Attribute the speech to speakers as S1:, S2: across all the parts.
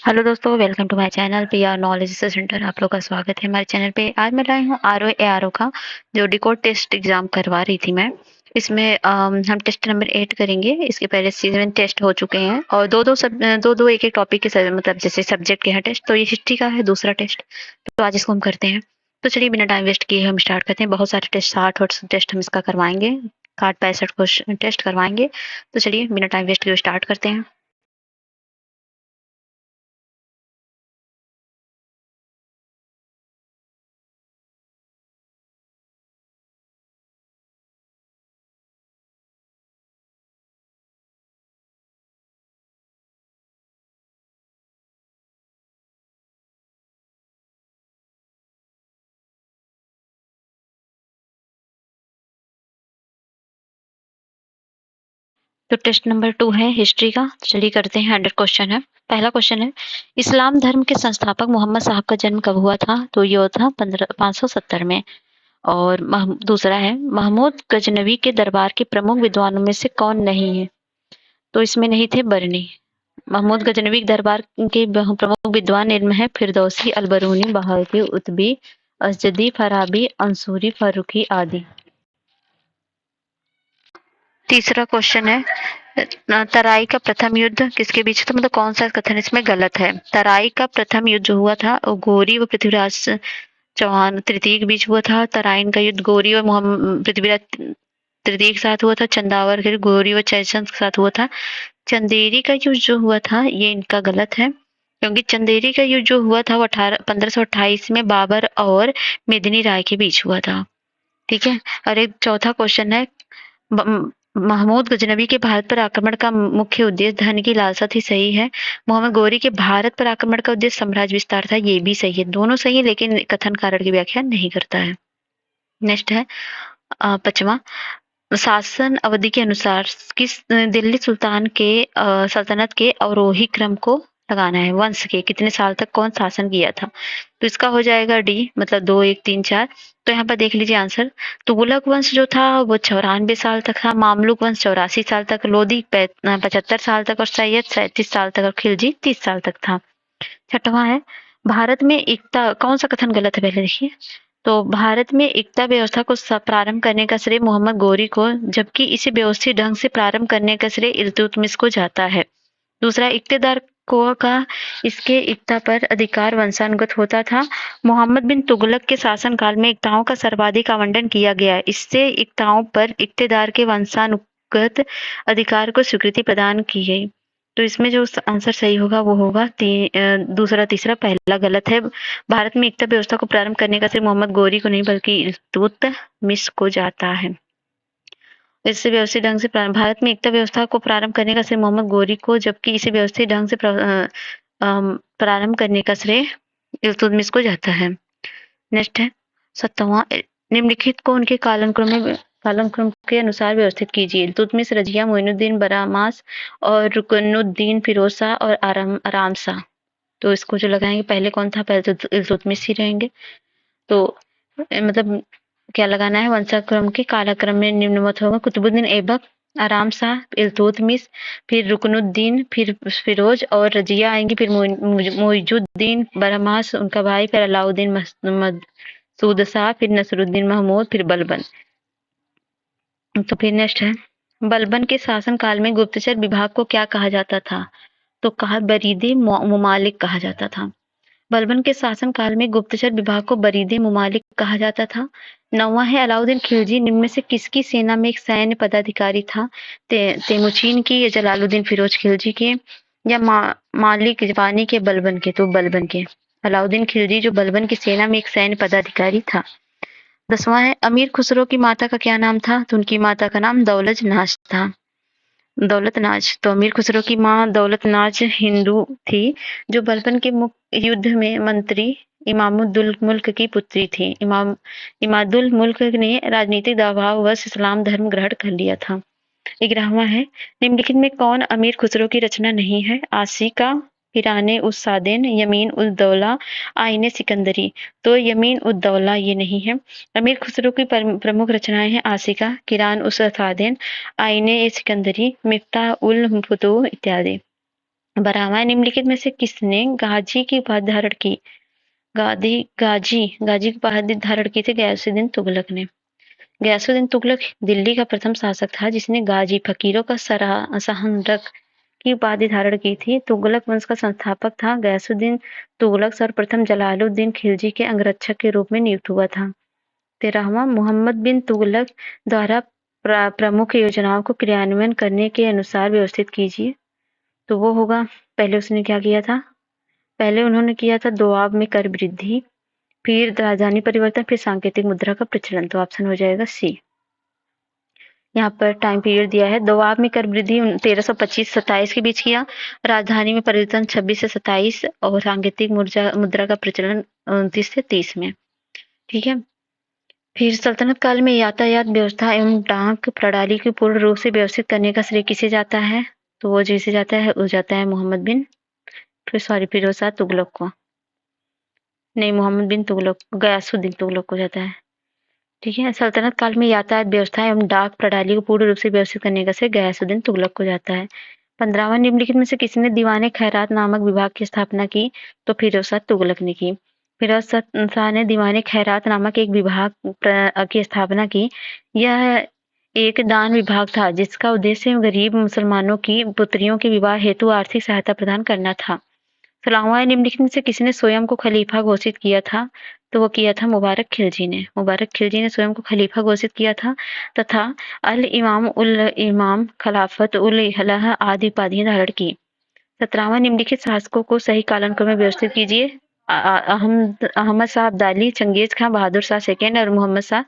S1: Hello दोस्तों, welcome to my channel PR knowledge centre. आप लोग का स्वागत है हमारे चैनल पे। आज मैं लाई हूँ आरओ एआरओ का जो डिकोड टेस्ट एग्जाम करवा रही थी मैं। इसमें हम टेस्ट नंबर 8 करेंगे। इसके पहले 7 टेस्ट हो चुके हैं और दो एक एक टॉपिक के मतलब जैसे सब्जेक्ट के हैं टेस्ट, तो ये हिस्ट्री का है दूसरा टेस्ट। तो आज इसको हम करते हैं। तो चलिए बिना टाइम वेस्ट किए हम स्टार्ट करते हैं। बहुत सारे टेस्ट 60 टेस्ट हम इसका करवाएंगे, 60 65 टेस्ट करवाएंगे। तो चलिए बिना टाइम वेस्ट किए स्टार्ट करते हैं। तो टेस्ट नंबर 2 है हिस्ट्री का। चलिए करते हैं। 100 क्वेश्चन है। पहला क्वेश्चन है, इस्लाम धर्म के संस्थापक मोहम्मद साहब का जन्म कब हुआ था? तो ये था 570 में। और दूसरा है, महमूद गजनवी के दरबार के प्रमुख विद्वानों में से कौन नहीं है? तो इसमें नहीं थे बरनी। महमूद गजनवी के दरबार के प्रमुख विद्वान इल्म है फिरदौसी, अलबरूनी, बहावती, उतबी, असजदी, फराबी, अंसूरी, फर्रुखी आदि। तीसरा क्वेश्चन है, तराई का प्रथम युद्ध किसके बीच था? मतलब कौन सा कथन इसमें गलत है? तराई का प्रथम युद्ध जो हुआ था वो गौरी व पृथ्वीराज चौहान तृतीय के बीच हुआ था। तराइन का युद्ध गौरी और पृथ्वीराज तृतीय के साथ हुआ था। चंदावर के गौरी व जयचंद के साथ हुआ था। चंदेरी का युद्ध जो हुआ था ये इनका गलत है, क्योंकि चंदेरी का युद्ध जो हुआ था वो 1528 में बाबर और मेदिनी राय के बीच हुआ था। ठीक है। और एक चौथा क्वेश्चन है, महमूद गजनवी के भारत पर आक्रमण का मुख्य उद्देश्य धन की लालसा थी। सही है। मोहम्मद गौरी के भारत पर आक्रमण का उद्देश्य साम्राज्य विस्तार था। ये भी सही है। दोनों सही है, लेकिन कथन कारण की व्याख्या नहीं करता है। नेक्स्ट है 5वां, शासन अवधि के अनुसार किस दिल्ली सुल्तान के सल्तनत के अवरोही क्रम को लगाना है। वंश के कितने साल तक कौन शासन किया था? तो इसका हो जाएगा डी, मतलब 2 1 3 4। तो यहाँ पर देख लीजिए आंसर। तुगलक वंश जो था वो 94 साल तक था। मामलुक वंश 84 साल तक। लोधी 75 साल तक और सैयद 37 साल तक और खिलजी 30 साल तक था। छठवां है, भारत में एकता, कौन सा कथन गलत है पहले देखिए। तो भारत में एकता व्यवस्था को प्रारंभ करने का श्रेय मोहम्मद गौरी को, जबकि इसे व्यवस्थित ढंग से प्रारंभ करने का श्रेय इल्तुतमिश को जाता है। दूसरा, इक्तेदार को का इसके एकता पर अधिकार वंशानुगत होता था। मोहम्मद बिन तुगलक के शासनकाल में एकताओं का सर्वाधिक आवंटन किया गया। इससे एकताओं पर इक्तेदार के वंशानुगत अधिकार को स्वीकृति प्रदान की गई। तो इसमें जो आंसर सही होगा वो होगा दूसरा तीसरा। पहला गलत है। भारत में एकता व्यवस्था को प्रारंभ करने का सिर्फ मोहम्मद गौरी को नहीं बल्कि इल्तुतमिश को जाता है। इससे व्यवस्थित ढंग से भारत में एकता व्यवस्था को प्रारंभ करने का श्रेय मोहम्मद गौरी को, जबकि इसे व्यवस्थित ढंग से प्रारंभ करने का श्रेय इल्तुतमिश को जाता है। नेक्स्ट है 7वां, निम्नलिखित को उनके कालक्रम के अनुसार व्यवस्थित कीजिए। इल्तुतमिश, रजिया, मोइनुद्दीन बरामास और रुकनुद्दीन फिरोज शाह और आराम शाह। तो इसको जो लगाएंगे, पहले कौन था? पहले तो इल्तुतमिश ही रहेंगे। तो मतलब क्या लगाना है? वंशाक्रम के कालक्रम में निम्नवत होगा कुतुबुद्दीन ऐबक, आराम शाह, इल्तुतमिश, फिर रुकनुद्दीन, फिर फिरोज और रजिया आएंगी, फिर मुइजुद्दीन बरहमास उनका भाई, फिर अलाउद्दीन मसूद शाह, फिर नसरुद्दीन महमूद, फिर बलबन। तो फिर नेक्स्ट है, बलबन के शासन काल में गुप्तचर विभाग को क्या कहा जाता था? तो कहा बरीदे मुमालिक कहा जाता था। बलबन के शासन काल में गुप्तचर विभाग को बरीदे मुमालिक कहा जाता था। 9वां है, अलाउद्दीन खिलजी निम्न में से किसकी सेना में एक सैन्य पदाधिकारी था? तेमुचीन की या जलालुद्दीन फिरोज खिलजी के या मालिक जवानी के बलबन के? तो बलबन के। अलाउद्दीन खिलजी जो बलबन की सेना में एक सैन्य पदाधिकारी था। 10वां है, अमीर खुसरो की माता का क्या नाम था? तो उनकी माता का नाम दौलत नाज था। दौलत नाज। तो अमीर खुसरो की माँ दौलत नाज हिंदू थी, जो बलबन के युद्ध में मंत्री इमामुद्दुल मुल्क की पुत्री थी। इमादुल मुल्क ने राजनीतिक दबाववश इस्लाम धर्म ग्रहण कर लिया था। 11वां है, निम्नलिखित में कौन अमीर खुसरो की रचना नहीं है? आशिका, किराने उस सादेन, यमीन उद दौला, आईने सिकंदरी। तो यमीन उद दौला ये नहीं है। अमीर खुसरो की प्रमुख रचनाएं हैं आशिका, किरान उस सादेन, आईने सिकंदरी, मिफ्ताह उल फुतूह इत्यादि। 12वां निम्नलिखित में से किसने गाजी की उपाधि धारण की? गाजी की उपाधि धारण की थी गयासुद्दीन तुगलक ने। गयासुद्दीन तुगलक दिल्ली का प्रथम शासक था जिसने गाजी फकीरों का सहानरक की उपाधि धारण की थी। तुगलक वंश का संस्थापक था गयासुद्दीन तुगलक सर्वप्रथम जलालुद्दीन खिलजी के अंगरक्षक के रूप में नियुक्त हुआ था। 13वां मोहम्मद बिन तुगलक द्वारा प्रमुख योजनाओं को क्रियान्वयन करने के अनुसार व्यवस्थित कीजिए। तो वो होगा, पहले उसने क्या किया था? पहले उन्होंने किया था दोआब में कर वृद्धि, फिर राजधानी परिवर्तन, फिर सांकेतिक मुद्रा का प्रचलन। तो ऑप्शन हो जाएगा सी। यहाँ पर टाइम पीरियड दिया है। दोआब में कर वृद्धि 1325-27 के बीच किया, राजधानी में परिवर्तन 26 से 27 और सांकेतिक मुद्रा का प्रचलन 29 से 30 में। ठीक है। फिर सल्तनत काल में यातायात व्यवस्था एवं डाक प्रणाली को पूर्ण रूप से व्यवस्थित करने का श्रेय किसे जाता है? तो वो जिसे जाता है वो जाता है मोहम्मद बिन फिरोज शाह तुगलक को। नहीं, मोहम्मद बिन तुगलक, गयासुद्दीन तुगलक को जाता है। ठीक है। सल्तनत काल में यातायात व्यवस्था एवं डाक प्रणाली को पूर्ण रूप से व्यवस्थित करने का श्रेय गयासुद्दीन तुगलक को जाता है। 15वां निम्नलिखित में से किसने दीवाने खैरात नामक विभाग की स्थापना की? तो फिरोज शाह तुगलक ने की। फिरोज शाह ने दीवाने खैरात नामक एक विभाग की स्थापना की। यह एक दान विभाग था जिसका उद्देश्य गरीब मुसलमानों की पुत्रियों के विवाह हेतु आर्थिक सहायता प्रदान करना था। 16वां निम्नलिखित में से किसने स्वयं को खलीफा घोषित किया था? तो वो किया था मुबारक खिलजी ने। मुबारक खिलजी ने स्वयं को खलीफा घोषित किया था तथा अल इमाम उल इमाम, खिलाफत उल हलह आदि उपाधियां धारण की। 17वां निम्नलिखित शासकों को सही कालानुक्रम में व्यवस्थित कीजिए। अहमद शाह अब्दाली, चंगेज खां, बहादुर शाह सेकेंड और मोहम्मद शाह।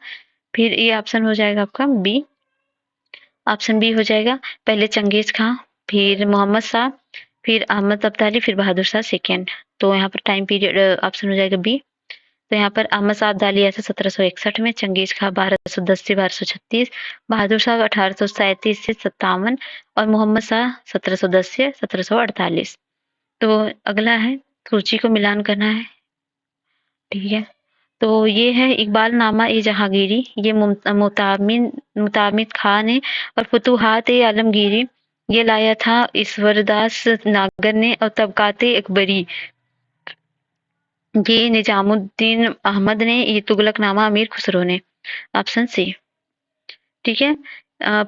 S1: फिर ये ऑप्शन हो जाएगा आपका बी। ऑप्शन बी हो जाएगा। पहले चंगेज खां, फिर मोहम्मद शाह, फिर अहमद अब्दाली, फिर बहादुर शाह सेकेंड। तो यहाँ पर टाइम पीरियड ऑप्शन हो जाएगा बी। तो यहाँ पर अहमद शाह अब्दाली आया था 1761 में, चंगेज खां 1210 से 1236, बहादुर शाह 1837 से 57 और मोहम्मद शाह 1710 से 1748। तो अगला है, सूची को मिलान करना है। ठीक है। तो ये है इकबाल नामा ए जहांगीरी, ये मुतामिद खां ने, और फुतुहात ए आलमगीरी ये लाया था ईश्वरदास नागर ने, और तबकाते अकबरी ये निजामुद्दीन अहमद ने, ये तुगलकनामा अमीर खुसरो ने। Option C. ठीक है।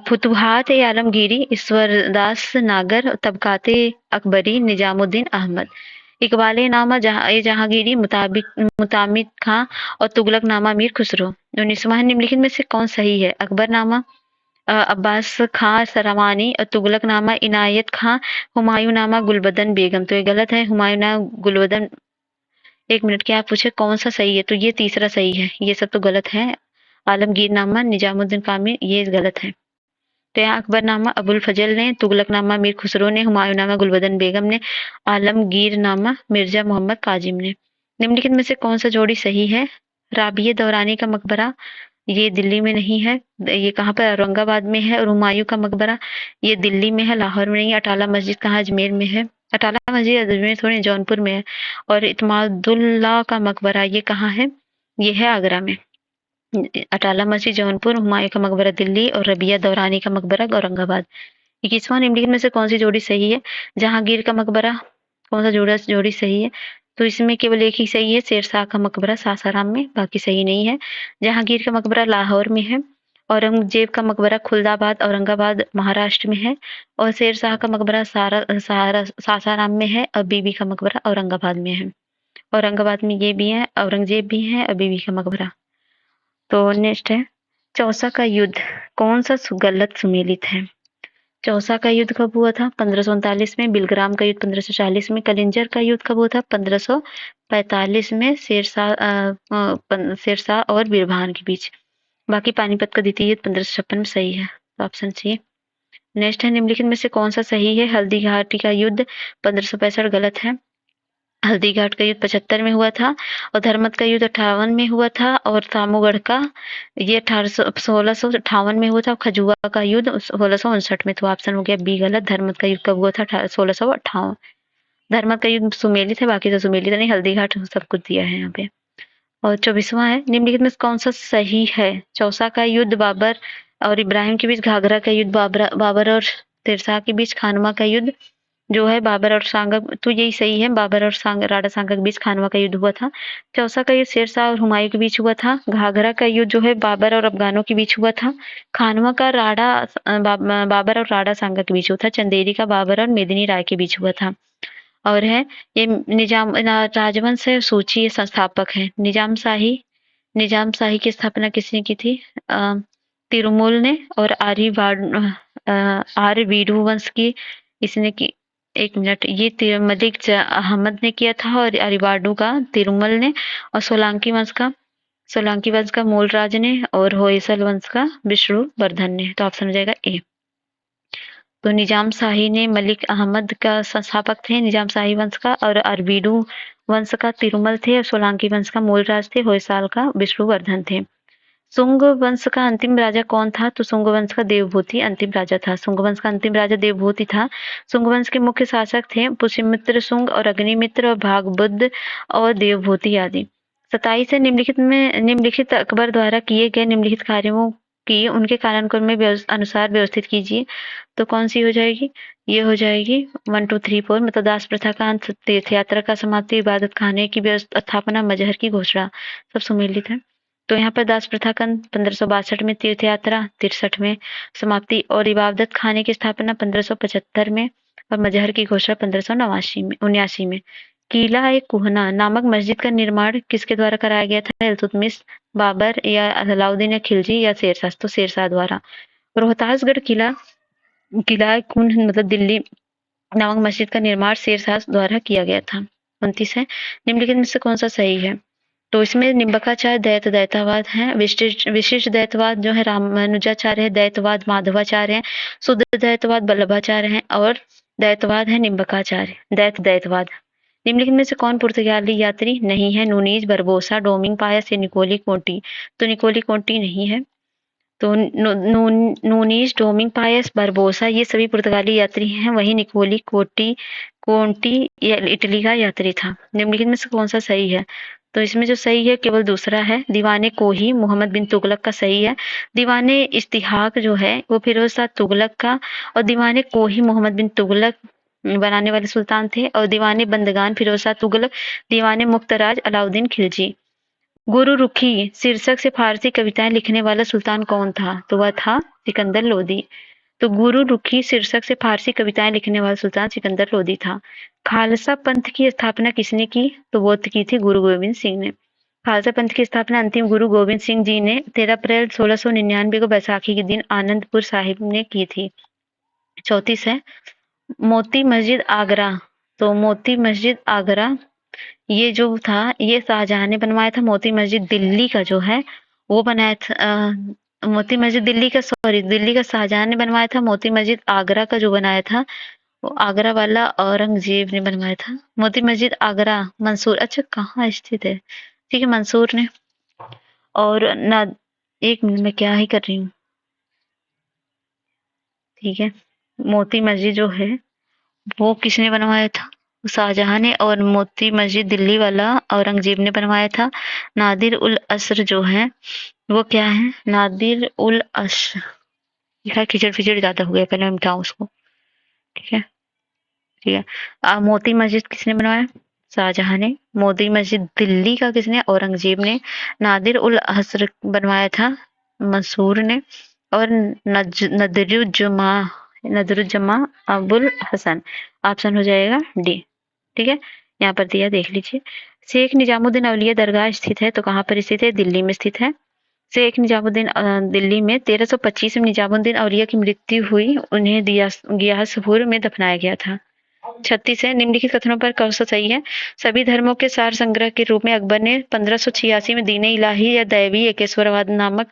S1: फुतुहात ए आलमगीरी, ईश्वरदास नागर, तबकाते अकबरी, निजामुद्दीन अहमद। इकबाल नामा जहांगीरी, मुतामिद खां और तुगलकनामा अमीर खुसरो। 19वां निम्नलिखित में से कौन सही है? अकबरनामा अब्बास खां सरवानी और तुगलकनामा इनायत खां, हुमायूंनामा गुलबदन बेगम। तो ये गलत है। हुमायूंनामा गुलबदन, एक मिनट, क्या आप पूछे कौन सा सही है? तो ये तीसरा सही है, ये सब तो गलत है। आलमगीरनामा निजामुद्दीन कामिल ये गलत है। तो यहाँ अकबरनामा अबुल फजल ने, तुगलकनामा मीर खुसरो ने, हुमायूंनामा गुलबदन बेगम ने, आलमगीरनामा मिर्जा मोहम्मद काजिम ने। निम्नलिखित में से कौन सा जोड़ी सही है? राबिया दौरानी का मकबरा ये दिल्ली में नहीं है, ये कहाँ पर? औरंगाबाद में है। और हुमायूं का मकबरा ये दिल्ली में है, लाहौर में नहीं है। अटाला मस्जिद कहाँ? अजमेर में है। अटाला मस्जिद अजमेर थोड़ी, जौनपुर में है। और इत्मादुल्लाह का मकबरा ये कहाँ है? ये है आगरा में। अटाला मस्जिद जौनपुर, हुमायूं का मकबरा दिल्ली और रबिया दौरानी का मकबरा औरंगाबाद। 21वां निम्नलिखित में से कौन सी जोड़ी सही है? जहांगीर का मकबरा कौन सा जोड़ी सही है? तो इसमें केवल एक ही सही है, शेरशाह का मकबरा सासाराम में, बाकी सही नहीं है। जहांगीर का मकबरा लाहौर में है, औरंगजेब का मकबरा खुलदाबाद औरंगाबाद महाराष्ट्र में है, और शेरशाह का मकबरा सासाराम में है, और बीबी का मकबरा औरंगाबाद में है। औरंगाबाद में ये भी है, औरंगजेब भी है और बीबी का मकबरा। तो नेक्स्ट है, चौसा का युद्ध कौन सा गलत सुमेलित है? चौसा का युद्ध कब हुआ था? 1539 में। बिलग्राम का युद्ध 1540 में। कलिंजर का युद्ध कब हुआ था? 1545 में, शेरशाह और बीरबहान के बीच। बाकी पानीपत का द्वितीय युद्ध 1556 में सही है। तो ऑप्शन सी। नेक्स्ट है, निम्नलिखित में से कौन सा सही है? हल्दी घाटी का युद्ध 1565 गलत है। हल्दी घाट का युद्ध 75 में हुआ था, और धर्मत का युद्ध 58 में हुआ था, और तामूगढ़ का ये 1658 में हुआ था। खजुआ का युद्ध 1659 में। तो ऑप्शन हो गया बी गलत। धर्मत का युद्ध कब हुआ था? 1658। धर्मत का युद्ध सुमेलित है, बाकी तो सुमेलित नहीं। हल्दी घाट सब कुछ दिया है यहाँ पे। और 24वां है, निम्नलिखित में कौन सा सही है? चौसा का युद्ध बाबर और इब्राहिम के बीच, घाघरा का युद्ध बाबर और शेरशाह के बीच, खानवा का युद्ध जो है बाबर और सांगा, तो यही सही है, बाबर और राणा सांगा के बीच खानवा का युद्ध हुआ था। चौसा का युद्ध शेरशाह और हुमायूं के बीच हुआ था। घाघरा का युद्ध जो है बाबर और अफगानों के बीच हुआ था। खानवा का बाबर और राणा सांगा के बीच हुआ था। चंदेरी का बाबर और मेदिनी राय के बीच हुआ था। और है ये राजवंश है, सूची संस्थापक है। निजाम शाही की स्थापना किसने की थी? तिरुमल ने। और आर्य वंश की इसने की, एक मिनट, ये मलिक अहमद ने किया था, और अरिवाडू का तिरुमल ने, और सोलंकी वंश का मूलराज ने, और होयसल वंश का विष्णुवर्धन ने। तो ऑप्शन हो जाएगा ए। तो निजाम शाही ने मलिक अहमद का संस्थापक थे निजाम शाही वंश का, और अरबीडू वंश का तिरुमल थे, और सोलंकी वंश का मूलराज थे होयसाल का विष्णुवर्धन थे। सुंग वंश का अंतिम राजा कौन था? तो सुंग वंश का देवभूति अंतिम राजा था। सुंग वंश का अंतिम राजा देवभूति था। सुंग वंश के मुख्य शासक थे पुष्यमित्र सुंग और अग्निमित्र और भागबुद्ध और देवभूति आदि। 27 है निम्नलिखित अकबर द्वारा किए गए निम्नलिखित कार्यों की उनके कालानुक्रम में अनुसार व्यवस्थित कीजिए। तो कौन सी हो जाएगी? ये हो जाएगी 1 2 3 4, मतलब दास प्रथा का अंत, तीर्थ यात्रा का समाप्ति, इबादत खाने की स्थापना, मजहर की घोषणा, सब सुमेलित है। तो यहाँ पर दास प्रथा का 1562 में, तीर्थ यात्रा 63 में, समाप्ति और इबादत खाने की स्थापना 1575 में, और मजहर की घोषणा 1579 में। किला ए कुहना नामक मस्जिद का निर्माण किसके द्वारा कराया गया था? इल्तुतमिश, बाबर या अलाउद्दीन या खिलजी या शेरशाह? तो शेरशाह द्वारा। रोहतासगढ़ किला कुन मतलब दिल्ली नामक मस्जिद का निर्माण शेरशाह द्वारा किया गया था। 29 है निम्नलिखित में से कौन सा सही है? तो इसमें निम्बकाचार्य द्वैतवाद है, विशिष्ट द्वैतवाद जो है रामानुजाचार्य है, द्वैतवाद माधवाचार्य है, शुद्ध द्वैतवाद वल्लभाचार्य है, और द्वैतवाद है निम्बकाचार्य। द्वैतवाद। निम्नलिखित में से कौन पुर्तगाली यात्री नहीं है? नूनीज, बरबोसा, डोमिंग पायस या निकोली कोंटी? तो निकोली कोंटी नहीं है। तो नूनीज, डोमिंग पायस, बरबोसा ये सभी पुर्तगाली यात्री हैं। वही निकोली कोंटी इटली का यात्री था। निम्नलिखित में से कौन सा सही है? तो इसमें जो सही है केवल दूसरा है, दीवाने कोही मोहम्मद बिन तुगलक का सही है। दीवाने इस्तिहाक जो है वो फिरोज शाह तुगलक का, और दीवाने कोही मोहम्मद बिन तुगलक बनाने वाले सुल्तान थे, और दीवाने बंदगान फिरोज शाह तुगलक, दीवाने मुक्तराज अलाउद्दीन खिलजी। गुरु रुखी शीर्षक से फारसी कविताएं लिखने वाला सुल्तान कौन था? तो वह था सिकंदर लोदी। तो गुरु रुखी शीर्षक से फारसी कविताएं लिखने वाला सुल्तान सिकंदर लोदी था। खालसा पंथ की स्थापना किसने की? तो वो की थी गुरु गोविंद सिंह ने। खालसा पंथ की स्थापना अंतिम गुरु गोविंद सिंह जी ने 13 अप्रैल 1699 को बैसाखी के दिन आनंदपुर साहिब ने की थी। 34 है मोती मस्जिद आगरा। तो मोती मस्जिद आगरा ये जो था ये शाहजहां ने बनवाया था। मोती मस्जिद दिल्ली का जो है वो बनाया था, मोती मस्जिद दिल्ली का शाहजहां ने बनवाया था। मोती मस्जिद आगरा का जो बनाया था वो आगरा वाला औरंगजेब ने बनवाया था। मोती मस्जिद आगरा मंसूर, अच्छा कहाँ स्थित है? ठीक है, मंसूर ने। और ना, एक मिनट में क्या ही कर रही हूँ। ठीक है, मोती मस्जिद जो है वो किसने बनवाया था? शाहजहां ने। और मोती मस्जिद दिल्ली वाला औरंगजेब ने बनवाया था। नादिर उल असर जो है वो क्या है? नादिर उल असर, लिखा खिचड़ फिचड़ ज्यादा हो गया, पहले मैं मिटाऊं उसको। ठीक है, ठीक है। मोती मस्जिद किसने बनवाया? शाहजहां ने। मोती मस्जिद दिल्ली का किसने? औरंगजेब ने। नादिर उल असर बनवाया था मंसूर ने। और नदरुज्जमा अबुल हसन। ऑप्शन हो जाएगा डी। ठीक है, यहाँ पर दिया देख लीजिए। शेख निजामुद्दीन औलिया दरगाह स्थित है, तो कहाँ पर स्थित है? दिल्ली में स्थित है। शेख निजामुद्दीन दिल्ली में 1325 में निजामुद्दीन औलिया की मृत्यु हुई, उन्हें गियासपुर में दफनाया गया था। 36 है निम्नलिखित कथनों पर कौन सा सही है? सभी धर्मों के सार संग्रह के रूप में अकबर ने 1586 में दीन इलाही या दैवी एकेश्वरवाद नामक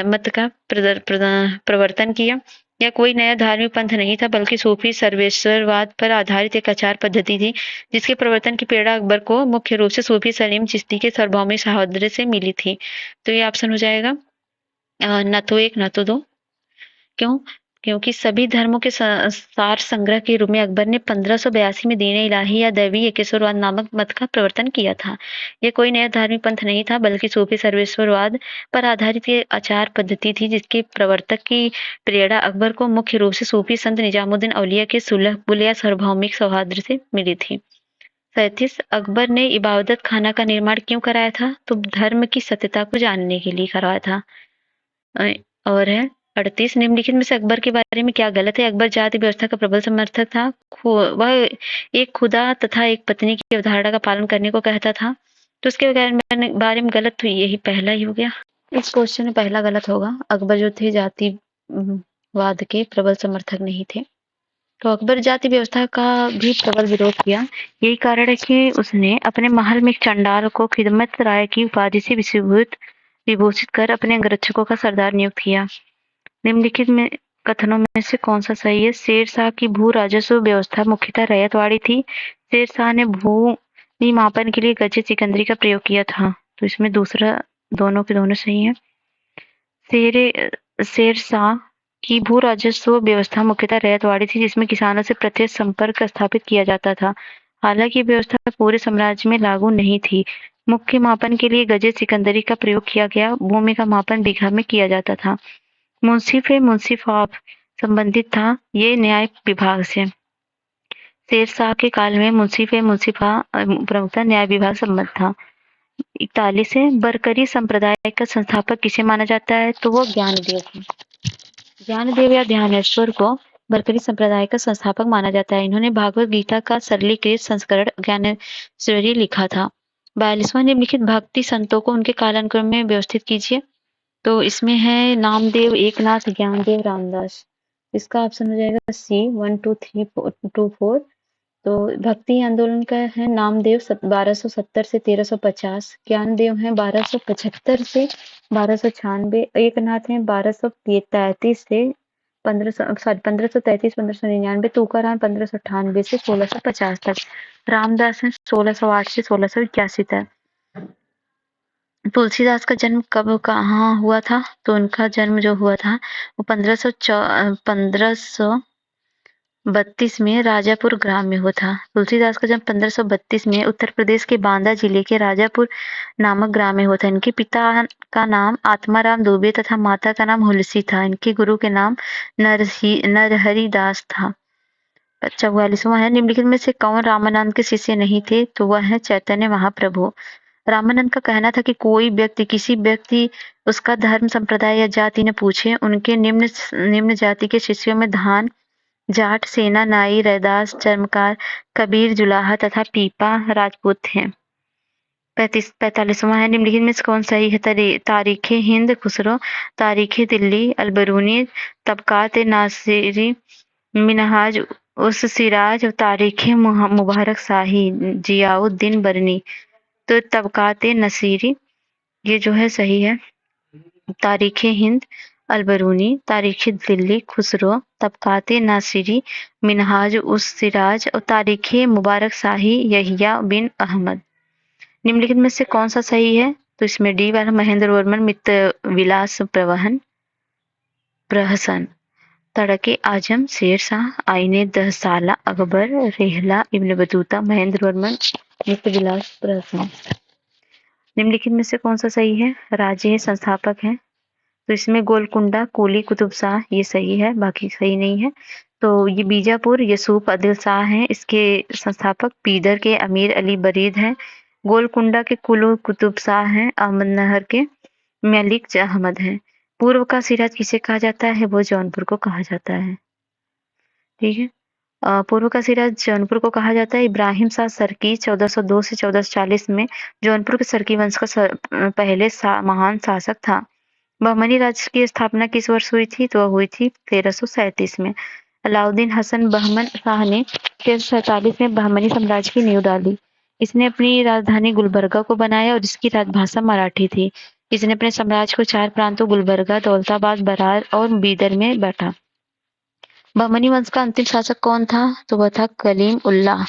S1: मत का प्रवर्तन किया। यह कोई नया धार्मिक पंथ नहीं था, बल्कि सूफी सर्वेश्वरवाद पर आधारित एक आचार पद्धति थी, जिसके प्रवर्तन की प्रेरणा अकबर को मुख्य रूप से सूफी सलीम चिश्ती के सार्वभौमिक सहोदर से मिली थी। तो ये ऑप्शन हो जाएगा न तो एक न तो दो। क्यों? क्योंकि सभी धर्मों के सार संग्रह के रूप में अकबर ने 1582 में दीन इलाही या दैवी एकेश्वरवाद नामक मत का प्रवर्तन किया था। यह कोई नया धार्मिक पंथ नहीं था, बल्कि सूफी सर्वेश्वरवाद पर आधारित ये आचार पद्धति थी, जिसके प्रवर्तक की प्रेरणा अकबर को मुख्य रूप से सूफी संत निजामुद्दीन औलिया के सुलह बुल या सार्वभौमिक सौहार्द से मिली थी। 37 अकबर ने इबादत खाना का निर्माण क्यों कराया था? तो धर्म की सत्यता को जानने के लिए करवाया था। और है 38 निम्नलिखित में से अकबर के बारे में क्या गलत है? अकबर जाति व्यवस्था का प्रबल समर्थक था। वह एक खुदा तथा एक पत्नी की अवधारणा का पालन करने को कहता था। तो उसके बारे में गलत तो यही पहला ही हो गया। इस क्वेश्चन में पहला गलत होगा। अकबर जो थे जातिवाद के प्रबल समर्थक नहीं थे। तो अकबर जाति व्यवस्था का भी प्रबल विरोध किया। यही कारण है कि उसने अपने महल में एक चंडाल को खिदमत राय की उपाधि से विभूषित कर अपने अंगरक्षकों का सरदार नियुक्त किया। निम्नलिखित में कथनों में से कौन सा सही है? शेर शाह की भू राजस्व व्यवस्था मुख्यतः रैयतवाड़ी थी। शेर शाह ने भूमि मापन के लिए गजे सिकंदरी का प्रयोग किया था। तो इसमें दूसरा दोनों के दोनों सही है। शेर शाह की भू राजस्व व्यवस्था मुख्यतः रैयतवाड़ी थी, जिसमें किसानों से प्रत्यक्ष संपर्क स्थापित किया जाता था। हालांकि व्यवस्था पूरे साम्राज्य में लागू नहीं थी। मुख्य मापन के लिए गजे सिकंदरी का प्रयोग किया गया। भूमि का मापन बीघा में किया जाता था। मुंसिफाब संबंधित था ये न्याय विभाग से। शेर शाह के काल में मुंसिफा प्रमुखता न्याय विभाग संबंध था। 41 है बरकरी संप्रदाय का संस्थापक किसे माना जाता है? तो वो ज्ञानदेव थे। ज्ञानदेव या ध्यानेश्वर को बरकरी संप्रदाय का संस्थापक माना जाता है। इन्होंने भागवत गीता का सरलीकृत संस्करण ज्ञानेश्वरी लिखा था। 42वां निम्नलिखित भक्ति संतों को उनके कालानुक्रम में व्यवस्थित कीजिए। तो इसमें है नामदेव, एकनाथ, ज्ञानदेव, रामदास। इसका ऑप्शन हो जाएगा सी 1 2 3 2 4। तो भक्ति आंदोलन का है नामदेव 1270 से 1350, ज्ञानदेव है 1275 से 1296, एकनाथ है 1233 से 1599, तुकाराम 1598 से 1650 तक, रामदास है 1608 से 1681 तक। तुलसीदास का जन्म कब कहाँ हुआ था? तो उनका जन्म जो हुआ था वो 1532 में राजापुर ग्राम में हुआ था। तुलसीदास का जन्म 1532 में उत्तर प्रदेश के बांदा जिले के राजापुर नामक ग्राम में हुआ था। इनके पिता का नाम आत्माराम दुबे तथा माता का नाम हुलसी था। इनके गुरु के नाम नरहरि दास था। 44वां है निम्नलिखित में से कौन रामानंद के शिष्य नहीं थे? तो वह है चैतन्य महाप्रभु। रामानंद का कहना था कि कोई व्यक्ति किसी व्यक्ति उसका धर्म, संप्रदाय या जाति न पूछे। उनके निम्न जाति के शिष्यों में धान, जाट, सेना, नाई, रैदास, चर्मकार, कबीर, जुलाहा तथा पीपा राजपूत हैं। 45वां है निम्नलिखित में से कौन सही है? तारीख हिंद खुसरो, तारीख दिल्ली अलबरूनी, तबकात नासिरी मिनहाज उस सिराज, तारीख मुबारक शाही जियाउद्दीन बरनी। तो तबकात नसीरी ये जो है सही है। तारीख हिंद अलबरूनी, तारीख दिल्ली खुसरो, तबकात नासिरी मिनहाज उस सिराज और तारीख मुबारक शाही यहिया बिन अहमद। निम्नलिखित में से कौन सा सही है? तो इसमें डी वाला महेंद्र वर्मन मित्र विलास प्रहसन, तड़के आजम, शेर शाह, आईने दहसाला, अकबर, रेहला, इब्न बतूता, महेंद्र वर्मन, मित्र विलास प्रहसन। निम्नलिखित में से कौन सा सही है? राजे है, संस्थापक है। तो इसमें गोलकुंडा, कुली कुतुब शाह ये सही है, बाकी सही नहीं है। तो ये बीजापुर यसूफ आदिल शाह हैं, इसके संस्थापक। पीदर के अमीर अली बरीद हैं। गोलकुंडा के कुलू कुतुब शाह हैं। अहमदनहर के मलिक अहमद हैं। पूर्व का सिराज किसे कहा जाता है? वो जौनपुर को कहा जाता है। ठीक है। पूर्व का सिराज जौनपुर को कहा जाता है। इब्राहिम शाह सरकी 1402 से 1440 में जौनपुर के सरकी वंश का पहले महान शासक था। बहमनी राज्य की स्थापना किस वर्ष हुई थी? तो वह हुई थी 1337 में। अलाउद्दीन हसन बहमन शाह ने 1347 में बहमनी साम्राज्य की नींव डाली। इसने अपनी राजधानी गुलबर्गा को बनाया और इसकी राजभाषा मराठी थी। इसने अपने साम्राज्य को 4 प्रांतों गुलबर्गा, दौलताबाद, बरार और बीदर में बांटा। बहमनी वंश का अंतिम शासक कौन था? तो वह था कलीम उल्लाह।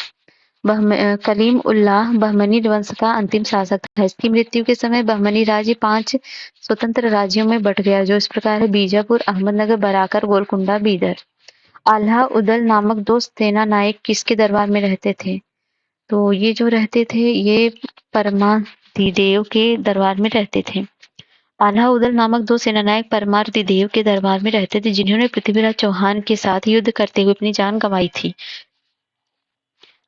S1: कलीम उल्लाह बहमनी वंश का अंतिम शासक था। इसकी मृत्यु के समय बहमनी राज्य 5 स्वतंत्र राज्यों में बट गया, जो इस प्रकार है: बीजापुर, अहमदनगर, बराकर, गोलकुंडा, बीदर। आल्हा उदल नामक 2 सेना नायक किसके दरबार में रहते थे? तो ये जो रहते थे ये परमादिदेव के दरबार में रहते थे। आल्हा उदल नामक 2 सेनानायक परमादिदेव के दरबार में रहते थे, जिन्होंने पृथ्वीराज चौहान के साथ युद्ध करते हुए अपनी जान गंवाई थी।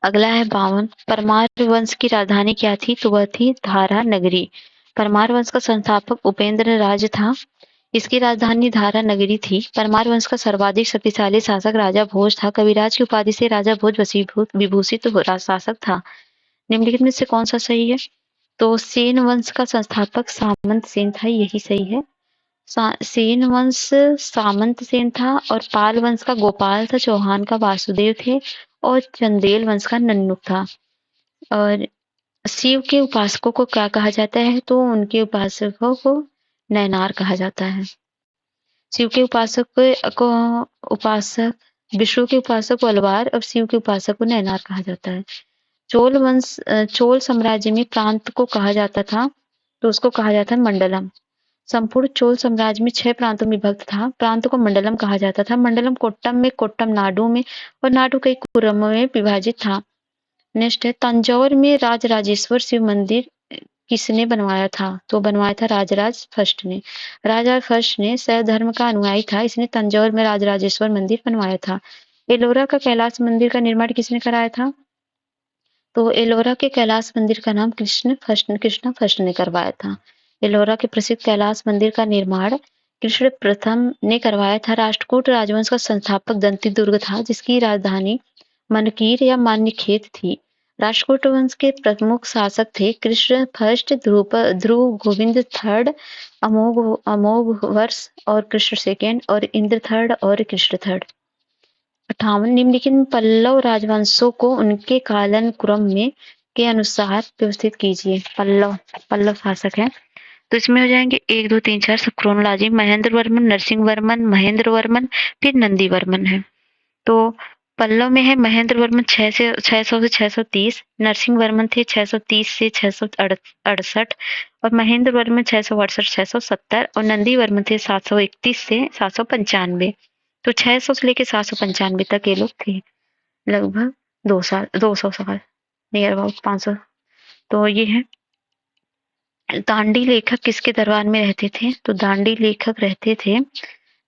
S1: अगला है 52। परमार वंश की राजधानी क्या थी? तो वह थी धारा नगरी। परमार वंश का संस्थापक उपेंद्र राज था। इसकी राजधानी धारा नगरी थी। परमार वंश का सर्वाधिक शक्तिशाली शासक राजा भोज था। कविराज की उपाधि से राजा भोज विभूषित शासक था। निम्नलिखित में से कौन सा सही है? तो सेन वंश का संस्थापक सामंत सेन था, यही सही है। सेन वंश सामंत सेन था और पाल वंश का गोपाल था, चौहान का वासुदेव थे और चंदेल वंश का नन्नुक था। और शिव के उपासकों को क्या कहा जाता है? तो उनके उपासकों को नैनार कहा जाता है। शिव के उपासक विष्णु के उपासक को अलवार और शिव के उपासक को नैनार कहा जाता है। चोल साम्राज्य में प्रांत को कहा जाता था, तो उसको कहा जाता है मंडलम। संपूर्ण चोल साम्राज्य में 6 प्रांतों में विभक्त था। प्रांत को मंडलम कहा जाता था। मंडलम कोट्टम में, कोट्टम नाडु में और नाडु कई कुरमों में विभाजित था। नेक्स्ट है तंजौर में राजराजेश्वर शिव मंदिर किसने बनवाया था? तो बनवाया था राजराज फर्स्ट ने। राजराज फर्स्ट ने शैव धर्म का अनुयायी था, इसने तंजौर में राजराजेश्वर मंदिर बनवाया था। एलोरा का कैलाश मंदिर का निर्माण किसने कराया था? तो एलोरा के कैलाश मंदिर का नाम कृष्ण फर्स्ट ने करवाया था। एलोरा के प्रसिद्ध कैलाश मंदिर का निर्माण कृष्ण प्रथम ने करवाया था। राष्ट्रकूट राजवंश का संस्थापक दंती दुर्ग था, जिसकी राजधानी मनकीर या मान्यखेत थी। राष्ट्रकूट वंश के प्रमुख शासक थे कृष्ण फर्स्ट, ध्रुव गोविंद थर्ड, अमोघ वर्ष और कृष्ण सेकेंड और इंद्र थर्ड और कृष्ण थर्ड। 58 निम्नलिखित पल्लव राजवंशों को उनके कालन क्रम में के अनुसार व्यवस्थित कीजिए। पल्लव शासक है, तो इसमें हो जाएंगे 1 2 3 4 सब क्रोनोलॉजी। महेंद्र वर्मन, नरसिंह वर्मन, महेंद्र वर्मन, फिर नंदी वर्मन है। तो पल्लव में है महेंद्र वर्मन 600 से 630, नरसिंह वर्मन थे 630 से 668 और महेंद्र वर्मन 668 670 और नंदी वर्मन थे 731 से 795। तो 600 से लेके 795 तक ये लोग थे, लगभग 200 साल, नियर अबाउट 500। तो ये है दांडी लेखक किसके दरबार में रहते थे? तो दांडी लेखक रहते थे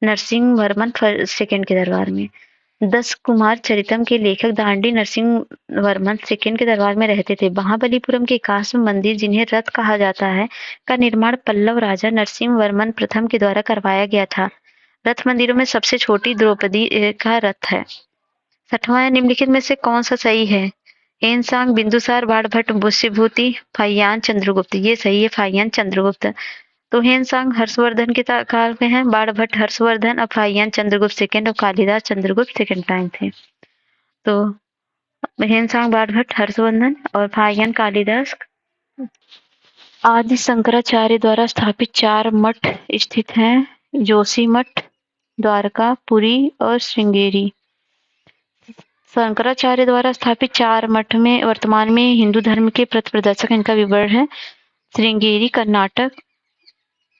S1: नरसिंह वर्मन सेकंड के दरबार में। 10 कुमार चरितम के लेखक दांडी नरसिंह वर्मन सेकंड के दरबार में रहते थे। महाबलीपुरम के काष्ठ मंदिर, जिन्हें रथ कहा जाता है, का निर्माण पल्लव राजा नरसिंह वर्मन प्रथम के द्वारा करवाया गया था। रथ मंदिरों में सबसे छोटी द्रौपदी का रथ है। 60वां निम्नलिखित में से कौन सा सही है? हेनसांग, बिंदुसार, बाणभट्ट, बुष्यभूति, फाहियान, चंद्रगुप्त। ये सही है, फाहियान चंद्रगुप्त। तो हेनसांग हर्षवर्धन के काल में है, बाणभट्ट हर्षवर्धन और फाहियान चंद्रगुप्त सेकंड और कालिदास चंद्रगुप्त सेकंड टाइम थे। तो हेनसांग बाणभट्ट हर्षवर्धन और फाहियान कालिदास। आदि शंकराचार्य द्वारा स्थापित 4 मठ स्थित हैं: जोशी मठ, द्वारका, पुरी और श्रृंगेरी। शंकराचार्य द्वारा स्थापित 4 मठ में वर्तमान में हिंदू धर्म के पथ प्रदर्शक इनका विवरण है: श्रृंगेरी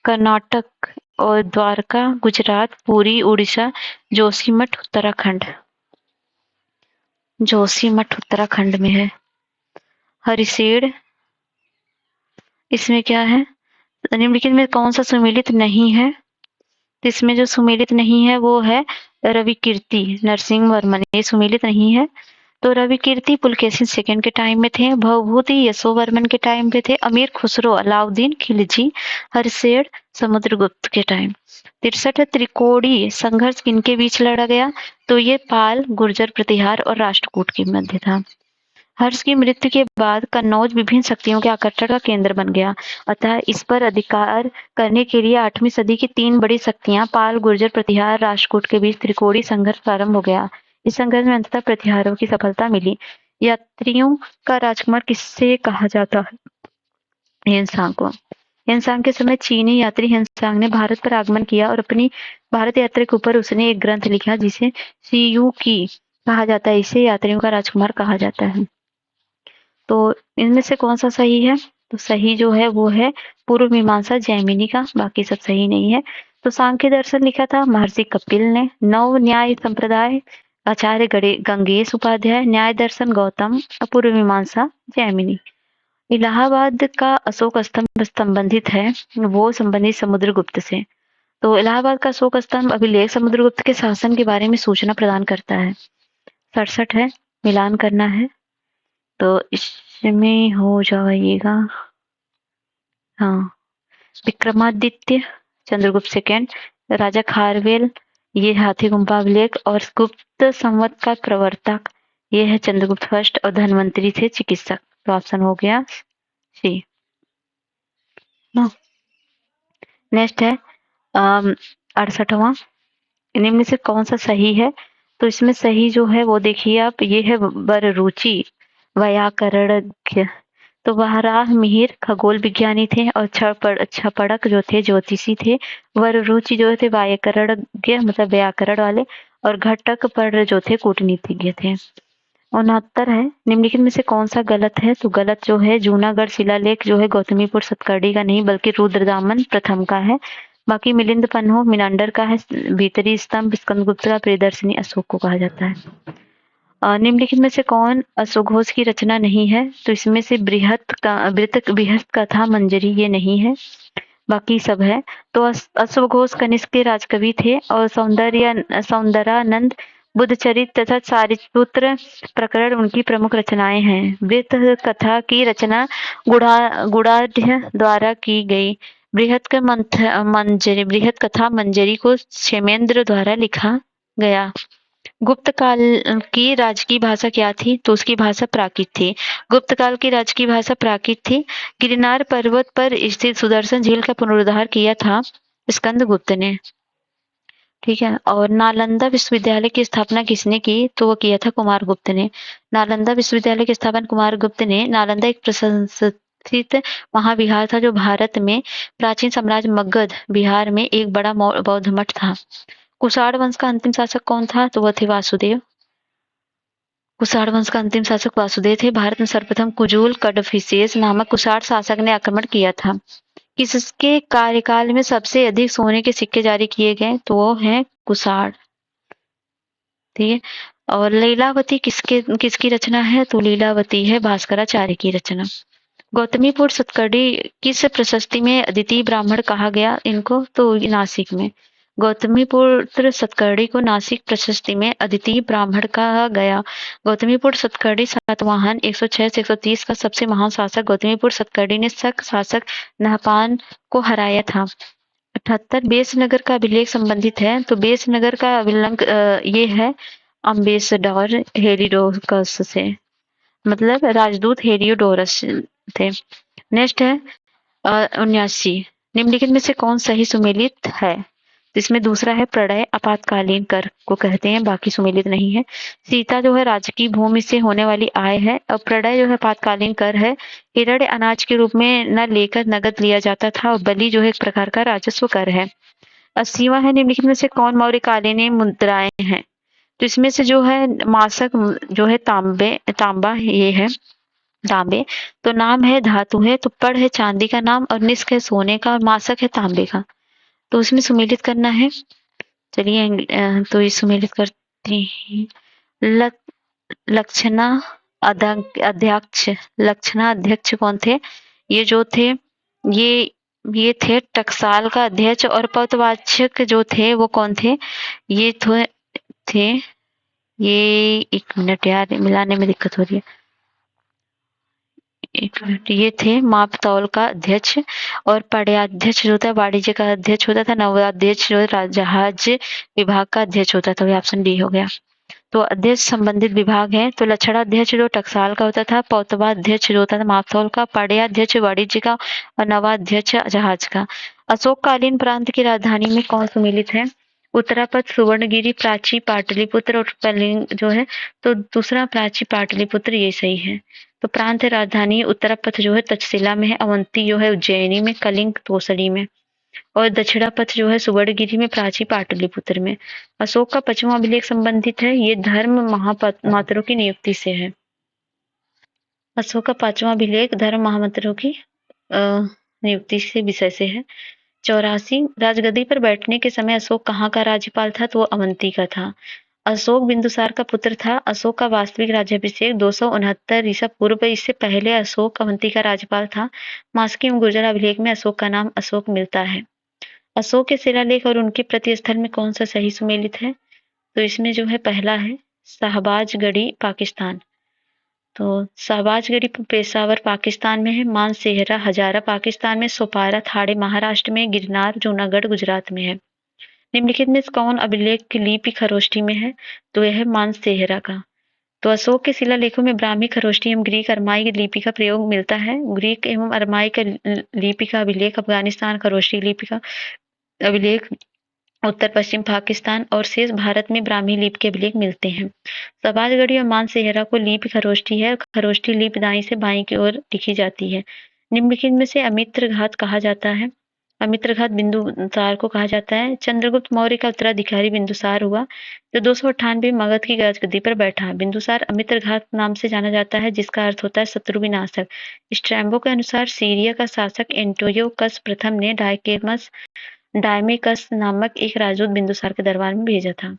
S1: कर्नाटक और द्वारका गुजरात, पुरी उड़ीसा, जोशीमठ उत्तराखंड में है। हरिशेड, इसमें क्या है? निम्नलिखित में कौन सा सुमेलित नहीं है? इसमें जो सुमेलित नहीं है वो है रविकीर्ति नरसिंह वर्मन, ये सुमेलित नहीं है। तो रविकीर्ति पुलकेशिन सेकंड के टाइम में थे, भवभूति यशोवर्मन के टाइम पे थे, अमीर खुसरो अलाउद्दीन खिलजी, हरशेड समुद्रगुप्त के टाइम। 63 त्रिकोणीय संघर्ष किनके बीच लड़ा गया? तो ये पाल, गुर्जर प्रतिहार और राष्ट्रकूट के मध्य था। हर्ष की मृत्यु के बाद कन्नौज विभिन्न शक्तियों के आकर्षण का केंद्र बन गया, अतः इस पर अधिकार करने के लिए 8वीं सदी की 3 बड़ी शक्तियां पाल, गुर्जर प्रतिहार, राष्ट्रकूट के बीच त्रिकोणीय संघर्ष प्रारंभ हो गया। इस संघर्ष में अंततः प्रतिहारों की सफलता मिली। यात्रियों का राजकुमार किससे कहा जाता है? हेनसांग को। हेनसांग के समय चीनी यात्री हेनसांग ने भारत पर आगमन किया और अपनी भारत यात्रा के ऊपर उसने एक ग्रंथ लिखा जिसे सीयू की कहा जाता है। इसे यात्रियों का राजकुमार कहा जाता है। तो इनमें से कौन सा सही है? तो सही जो है वो है पूर्व मीमांसा जैमिनी का, बाकी सब सही नहीं है। तो सांख्य दर्शन लिखा था महर्षि कपिल ने। नव न्याय संप्रदाय आचार्य गंगेश उपाध्याय। न्याय दर्शन गौतम। पूर्व मीमांसा जैमिनी। इलाहाबाद का अशोक स्तंभ संबंधित है, वो संबंधित समुद्रगुप्त से। तो इलाहाबाद का अशोक स्तंभ अभिलेख समुद्रगुप्त के शासन के बारे में सूचना प्रदान करता है। 67 है, मिलान करना है। तो इसमें हो जाएगा, हाँ, विक्रमादित्य, चंद्रगुप्त सेकंड, राजा खारवेल, ये हाथी गुम्फा अभिलेख, और गुप्त संवत का प्रवर्तक ये है चंद्रगुप्त फर्स्ट, और धनवंतरी थे चिकित्सक। तो ऑप्शन हो गया सी। नेक्स्ट है 68वां, निम्न से कौन सा सही है? तो इसमें सही जो है वो देखिए आप, ये है वररुचि वैयाकरणज्ञ। तो वराह मिहिर खगोल विज्ञानी थे, और छपड़क जो थे ज्योतिषी थे। वररुचि जो थे व्याकरणज्ञ मतलब व्याकरण वाले, और घटक पर जो थे कूटनीतिज्ञ थे। 69 है, निम्नलिखित में से कौन सा गलत है? तो गलत जो है जूनागढ़ शिलालेख जो है गौतमीपुर सतकर्णी का नहीं बल्कि रुद्रदामन प्रथम का है। बाकी मिलिंद पन्हो मिनांडर का है। भीतरी स्तंभ स्कंदगुप्त का, प्रियदर्शनी अशोक को कहा जाता है। निम्नलिखित में से कौन अश्वघोष की रचना नहीं है? तो इसमें से बृहत कथा मंजरी ये नहीं है, बाकी सब है। तो अश्वघोष कनिष्क के राजकवि थे, और सौंदरानंद, बुद्धचरित तथा सारिपुत्र प्रकरण उनकी प्रमुख रचनाएं हैं। वृत्त कथा की रचना गुणाढ़ द्वारा की गई। बृहत कथा मंजरी को क्षेमेंद्र द्वारा लिखा गया। गुप्त काल की राजकीय भाषा क्या थी? तो उसकी भाषा प्राकृत थी। गुप्त काल की राजकीय भाषा प्राकृत थी। गिरनार पर्वत पर स्थित सुदर्शन झील का पुनरुद्धार किया था स्कंदगुप्त ने, ठीक है। और नालंदा विश्वविद्यालय की स्थापना किसने की? तो वो किया था कुमारगुप्त ने। नालंदा विश्वविद्यालय की स्थापना कुमारगुप्त ने। नालंदा एक प्रशंसित महाविहार था जो भारत में प्राचीन साम्राज्य मगध बिहार में एक बड़ा बौद्ध मठ था। कुषाण वंश का अंतिम शासक कौन था? तो वह थे वासुदेव। कुषाण वंश का अंतिम शासक वासुदेव थे। भारत में सर्वप्रथम कुजूल कडफिसेस नामक कुषाण शासक ने आक्रमण किया था। किसके कार्यकाल में सबसे अधिक सोने के सिक्के जारी किए गए? तो वो है कुषाण, ठीक है। और लीलावती किसकी रचना है? तो लीलावती है भास्कराचार्य की रचना। गौतमीपुर सतकर्णी किस प्रशस्ति में अदिति ब्राह्मण कहा गया इनको? तो नासिक में। गौतमीपुत्र सतकर्णी को नासिक प्रशस्ति में अदिति ब्राह्मण कहा गया। गौतमीपुर सतकर्णी सातवाहन 106 से 130 का सबसे महान शासक गौतमीपुर सतकर्णी ने शक शासक नहपान को हराया था। 78 बेसनगर का अभिलेख संबंधित है। तो बेसनगर का अभिलेख ये है अम्बेसडर हेरोडोटस से, मतलब राजदूत हेरोडोटस थे। नेक्स्ट है 79, निम्नलिखित में से कौन सही सुमेलित है? इसमें दूसरा है प्रलय आपातकालीन कर को कहते हैं, बाकी सुमेलित नहीं है। सीता जो है राजकीय भूमि से होने वाली आय है, और प्रलय जो है आपातकालीन कर है। हिरण्य अनाज के रूप में न लेकर नगद लिया जाता था, और बलि जो है एक प्रकार का राजस्व कर है। 80वां है, निम्नलिखित में से कौन मौर्यकालीन मुद्राएं हैं? तो इसमें से जो है मासक जो है तांबा ये है तांबे। तो नाम है धातु है, तो पढ़ है चांदी का नाम, और निष्क है सोने का, और मासक है तांबे का। तो उसमें सुमेलित करना है। चलिए तो ये सुमेलित करते हैं। लक्षणा अध्यक्ष, लक्षणा अध्यक्ष कौन थे? ये जो थे ये थे टकसाल का अध्यक्ष, और पदवाचक जो थे वो कौन थे? ये थे ये, एक मिनट यार मिलाने में दिक्कत हो रही है, एक मिनट। ये थे माप तौल का अध्यक्ष, और पड़याध्यक्ष जो था वाणिज्य का अध्यक्ष होता था। नवोराध्यक्ष जो जहाज विभाग का अध्यक्ष होता था। ऑप्शन डी हो गया। तो अध्यक्ष संबंधित विभाग है। तो लक्षणाध्यक्ष जो टकसाल का होता था, पौतवाध्यक्ष जो होता था मापतौल का, पड़याध्यक्ष वाणिज्य का, और नवाध्यक्ष जहाज का। अशोककालीन प्रांत की राजधानी में कौन सुमेलित है? उत्तरापथ, सुवर्णगिरी, प्राची, पाटलिपुत्र, और कलिंग जो है तो दूसरा प्राची पाटलिपुत्र ये सही है। तो प्रांत राजधानी उत्तरापथ जो है तक्षशिला में है, अवंती जो है उज्जैनी में, कलिंग तोसड़ी में, और दक्षिणापथ जो है सुवर्णगिरी में, प्राची पाटलिपुत्र में। अशोक का 5वां अभिलेख संबंधित है, ये धर्म महापात्रों की नियुक्ति से है। अशोक का 5वां अभिलेख धर्म महामंत्रों की नियुक्ति से विषय से है। 84 राजगद्दी पर बैठने के समय अशोक कहाँ का राज्यपाल था? तो वो अवंती का था। अशोक बिंदुसार का पुत्र था। अशोक का वास्तविक राज्याभिषेक 269 ईसा पूर्व। इससे पहले अशोक अवंती का राज्यपाल था। मास्की एवं गुर्जर अभिलेख में अशोक का नाम अशोक मिलता है। अशोक के शिलालेख और उनके प्रतिस्थल में कौन सा सही सुमेलित है? तो इसमें जो है पहला है शाहबाजगढ़ी पाकिस्तान। तो शाहबाजगढ़ी पेशावर पाकिस्तान में है। मानसेहरा हजारा पाकिस्तान में, सोपारा थाड़े महाराष्ट्र में, गिरनार जूनागढ़ गुजरात में है। निम्नलिखित में कौन अभिलेख की लिपि खरोष्ठी में है? तो यह है मानसेहरा का। तो अशोक के शिलालेखों में ब्राह्मी खरोष्ठी एवं ग्रीक अरमाई की लिपि का प्रयोग मिलता है। ग्रीक एवं अरमाई का लिपि का अभिलेख अफगानिस्तान, खरोष्ठी लिपि का अभिलेख उत्तर पश्चिम पाकिस्तान और शेष भारत में ब्राह्मी लिपि के अभिलेख मिलते हैं। शाहबाजगढ़ी और मानसेहरा को लिपि खरोष्ठी है। खरोष्ठी लिपि दाईं से बाईं की ओर लिखी जाती है। निम्नलिखित में से अमित्र घात कहा जाता है? अमित्र घात बिंदुसार को कहा जाता है। चंद्रगुप्त मौर्य का उत्तराधिकारी बिंदुसार हुआ जो 298 मगध की राजगद्दी पर बैठा। बिंदुसार अमित्र घात नाम से जाना जाता है जिसका अर्थ होता है शत्रु विनाशक। स्ट्रैम्बो के अनुसार सीरिया का शासक एंटियोकस प्रथम ने डायमेकस नामक एक राजदूत बिंदुसार के दरबार में भेजा था।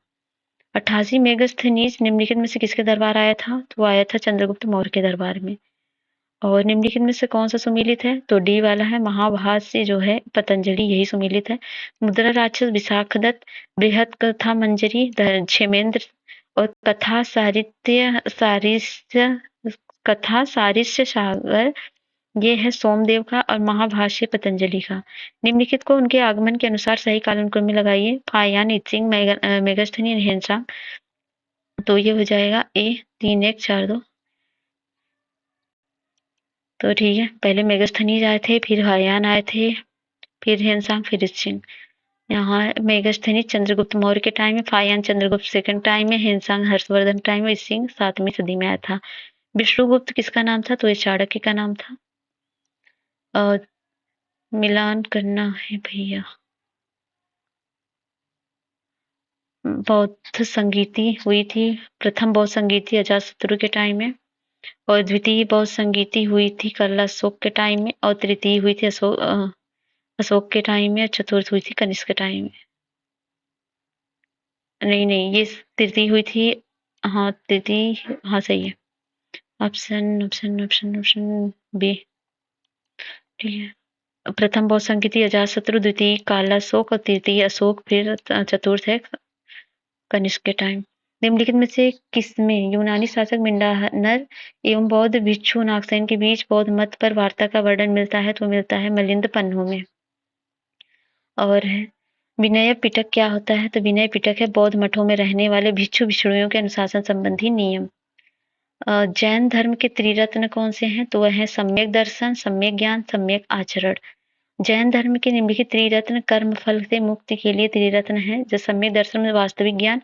S1: 88 मेगस्थनीज निम्नलिखित में से किसके दरबार आया था? तो वो आया था चंद्रगुप्त मौर्य के दरबार में। और निम्नलिखित में से कौन सा सुमेलित है? तो डी वाला है महाभाष्य जो है पतंजलि, यही सुमेलित है। मुद्रा राक्षस विशाखदत्त, बृहत कथा मंजरी क्षेमेंद्र और कथा सारिस्य सागर ये है सोमदेव का और महाभाष्य पतंजलि का। निम्नलिखित को उनके आगमन के अनुसार सही कालानुक्रम में लगाइए। Faxian, I-tsing, Megasthenes, Hiuen Tsang. तो ये हो जाएगा ए 3 1 4 2। तो ठीक है, पहले मेगस्थनीज आए थे, फिर हायान आए थे, फिर हेनसांग, फिर इत्सिंग। यहाँ मेगस्थनीज चंद्रगुप्त मौर्य के टाइम में, फायान चंद्रगुप्त सेकंड टाइम में, हेनसांग हर्षवर्धन टाइम में, इत्सिंग 7वीं सदी में आया था। विष्णुगुप्त किसका नाम था? तो ये चाणक्य का नाम था। मिलान करना है भैया। बौद्ध संगीति हुई थी। प्रथम बौद्ध संगीति अजातशत्रु के टाइम में, और द्वितीय बौद्ध संगीति हुई थी कल्ला अशोक के टाइम में, और तृतीय हुई थी अशोक के टाइम में, और चतुर्थ हुई थी कनिष्क के टाइम में। नहीं, ये तृतीय हुई थी। हाँ, तृतीय, हाँ सही है। Option option option option B ठीक है। प्रथम बौद्ध संगीति अजातशत्रु, द्वितीय काला अशोक और तृतीय अशोक, फिर चतुर्थ है कनिष्क के टाइम। निम्नलिखित में से किसमें यूनानी शासक मिंडानर एवं बौद्ध भिक्षु नागसेन के बीच बौद्ध मत पर वार्ता का वर्णन मिलता है? तो मिलता है मिलिंद पन्नों में। और है विनय पिटक क्या होता है? तो विनय पिटक है बौद्ध मठों में रहने वाले भिक्षु भिक्षुणियों के अनुशासन संबंधी नियम। जैन धर्म के त्रिरत्न कौन से हैं? तो वह है सम्यक दर्शन, सम्यक ज्ञान, सम्यक आचरण। जैन धर्म के निम्नलिखित त्रिरत्न कर्म फल से मुक्ति के लिए त्रिरत्न है। जो सम्यक दर्शन में वास्तविक ज्ञान,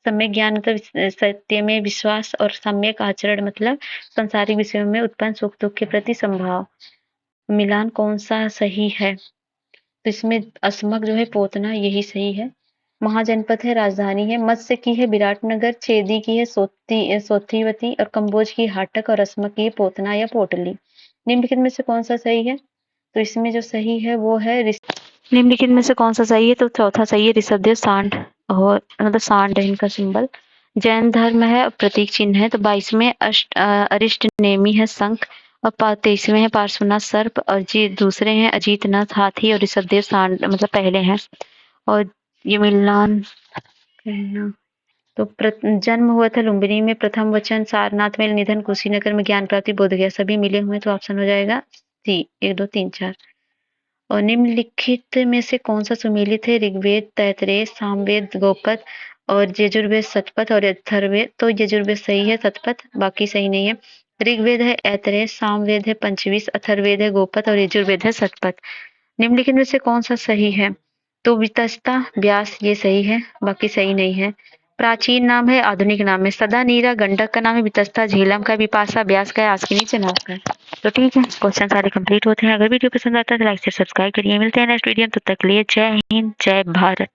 S1: सम्यक ज्ञान मतलब सत्य में विश्वास, और सम्यक आचरण मतलब संसारिक विषयों में उत्पन्न सुख दुख के प्रति संभाव। मिलान कौन सा सही है? तो इसमें अस्मक जो है पोतना, यही सही है। महाजनपद है, राजधानी है। मत्स्य की है विराटनगर, छेदी की है सोथीवती, और कंबोज की हाटक, और अस्मक की है पोतना या पोटली। निम्नलिखित में से कौन सा सही है? तो इसमें जो सही है वो है निम्नलिखित में से कौन सा सही है? तो चौथा सही है ऋषभदेव सांड, और मतलब सांड है इनका सिंबल। जैन धर्म है, प्रतीक चिन्ह है। तो 22वें अरिष्ट नेमी है शंख, और 23वें है पार्श्वनाथ सर्प, और दूसरे हैं अजीतनाथ हाथी, और ऋषभदेव सांड मतलब पहले हैं। और ये मिलान तो जन्म हुआ था लुम्बिनी में, प्रथम वचन सारनाथ में, निधन कुशीनगर में, ज्ञान प्राप्ति बोध गया, सभी मिले हुए। तो ऑप्शन हो जाएगा सी 1 2 3 4। और निम्नलिखित में से कौन सा सुमेलित है? ऋग्वेद तैतरेय, सामवेद गोपद, और यजुर्वेद शतपथ, और अथर्ववेद। तो यजुर्वेद सही है, शतपथ बाकी सही नहीं है। ऋग्वेद है ऐतरेय, सामवेद है पंचविश, अथर्ववेद है गोपद, और यजुर्वेद है शतपथ। निम्नलिखित में से कौन सा सही है? तो वितस्ता व्यास ये सही है, बाकी सही नहीं है। प्राचीन नाम है, आधुनिक नाम है। सदा नीरा गंडक का नाम है, वितस्ता झेलम का, विपाशा व्यास का, आस के नीचे नाग का। तो ठीक है, क्वेश्चन सारे कंप्लीट होते हैं। अगर वीडियो पसंद आता है तो लाइक से सब्सक्राइब करिए। मिलते हैं नेक्स्ट वीडियो में, तब तक के लिए जय हिंद, जय भारत।